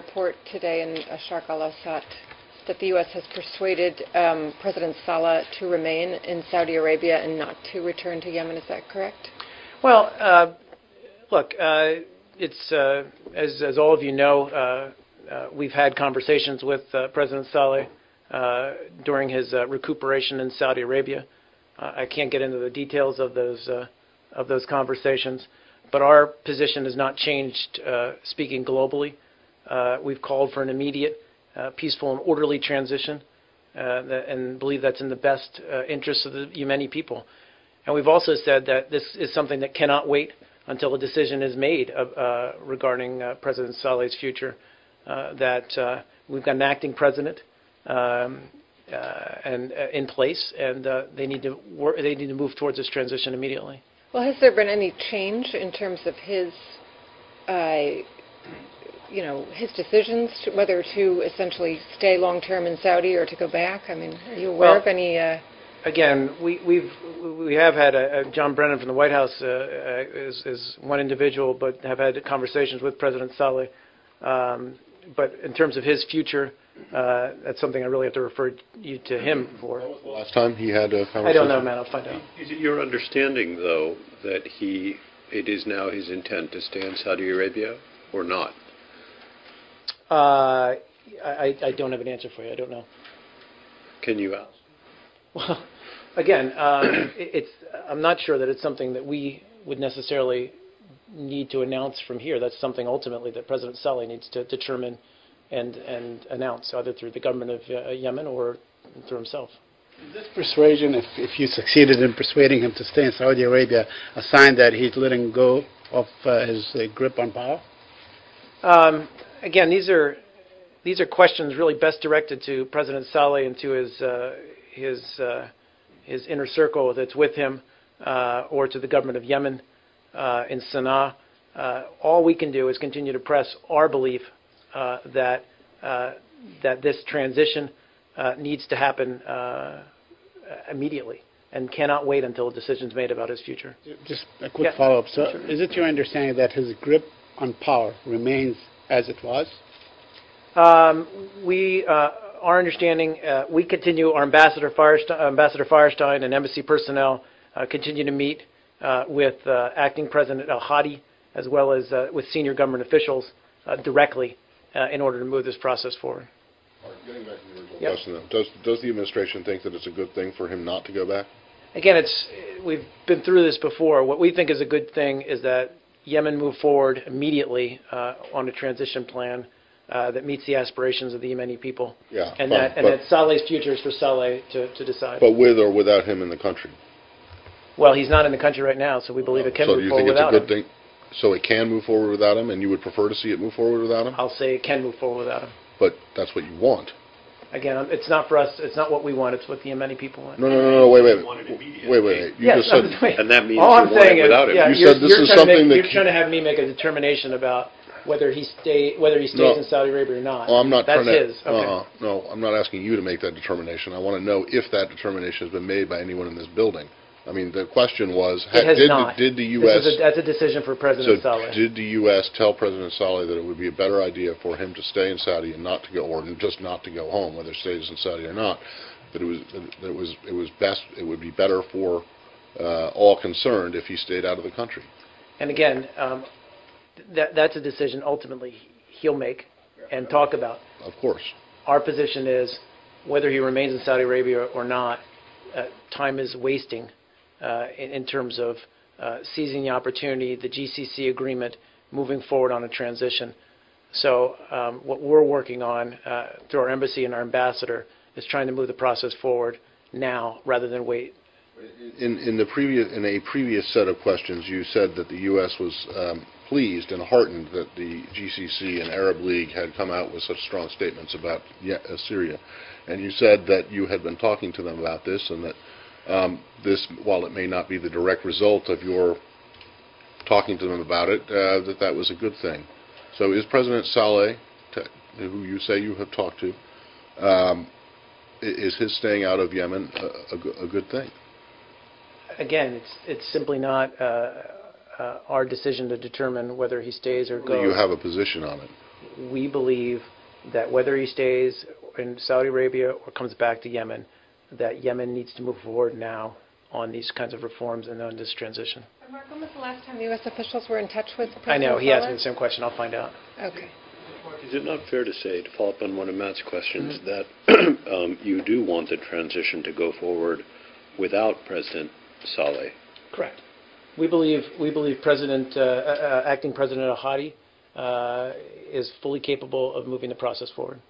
report today in Sharq al-Awsat that the U.S. has persuaded President Saleh to remain in Saudi Arabia and not to return to Yemen. Is that correct? Well, look, it's as all of you know, we've had conversations with President Saleh during his recuperation in Saudi Arabia. I can't get into the details of those conversations, but our position has not changed. Speaking globally, we've called for an immediate, peaceful, and orderly transition, and believe that's in the best interests of the Yemeni people. And we've also said that this is something that cannot wait until a decision is made regarding President Saleh's future. That we've got an acting president and in place, and they need to work. They need to move towards this transition immediately. Well, has there been any change in terms of his, his decisions, whether to essentially stay long term in Saudi or to go back? I mean, are you aware of any? Again, we have had John Brennan from the White House is one individual, but have had conversations with President Saleh. But in terms of his future, that's something I really have to refer you to him for. When was the last time he had a conversation? I don't know, man. I'll find out. Is it your understanding, though, that it is now his intent to stay in Saudi Arabia or not? I don't have an answer for you. I don't know. Can you ask? Well, again, I'm not sure that it's something that we would necessarily need to announce from here. That's something ultimately that President Saleh needs to determine and announce, either through the government of Yemen or through himself. Is this persuasion, if you succeeded in persuading him to stay in Saudi Arabia, a sign that he's letting go of his grip on power? Again, these are questions really best directed to President Saleh and to his inner circle that's with him, or to the government of Yemen in Sana'a. All we can do is continue to press our belief that this transition needs to happen immediately and cannot wait until a decision is made about his future. Just a quick follow-up. So is it your understanding that his grip on power remains as it was? Our understanding, we continue, our Ambassador Firestein and embassy personnel continue to meet with Acting President al-Hadi, as well as with senior government officials directly in order to move this process forward. Getting back to the original question, though, does the administration think that it's a good thing for him not to go back? Again, we've been through this before. What we think is a good thing is that Yemen move forward immediately on a transition plan that meets the aspirations of the Yemeni people. Yeah, and that Saleh's future is for Saleh to decide. But with or without him in the country? Well, he's not in the country right now, so we believe it can move forward without him. So do you think it's a good thing? So it can move forward without him, and you would prefer to see it move forward without him? I'll say it can move forward without him. But that's what you want. Again, it's not for us. It's not what we want. It's what the Yemeni people want. No. Wait. You just said, and that means all I'm saying is, without him. Yeah, you said this is something that you're trying to have me make a determination about whether he stays in Saudi Arabia or not. Oh, I'm not That's trying to. his. Okay. No, I'm not asking you to make that determination. I want to know if that determination has been made by anyone in this building. I mean, the question was, did the U.S. That's a decision for President Saleh. Did the U.S. tell President Saleh that it would be a better idea for him to stay in Saudi and not to go, or just not to go home, whether he stays in Saudi or not? That it would be better for all concerned if he stayed out of the country. And again, that's a decision ultimately he'll make and talk about. Of course. Our position is, whether he remains in Saudi Arabia or not, time is wasting. In terms of seizing the opportunity, the GCC agreement, moving forward on a transition. So what we're working on through our embassy and our ambassador is trying to move the process forward now rather than wait. In a previous set of questions, you said that the U.S. was pleased and heartened that the GCC and Arab League had come out with such strong statements about Syria. And you said that you had been talking to them about this, and that this, while it may not be the direct result of your talking to them about it, that was a good thing. So is President Saleh, who you say you have talked to, is his staying out of Yemen a good thing? Again, it's simply not our decision to determine whether he stays or goes. You have a position on it. we believe that whether he stays in Saudi Arabia or comes back to Yemen, that Yemen needs to move forward now on these kinds of reforms and on this transition. Mark, when was the last time U.S. officials were in touch with President I know. He asked me Saleh? the same question. I'll find out. Okay. Is it not fair to say, to follow up on one of Matt's questions, that you do want the transition to go forward without President Saleh? Correct. We believe Acting President Al-Hadi is fully capable of moving the process forward.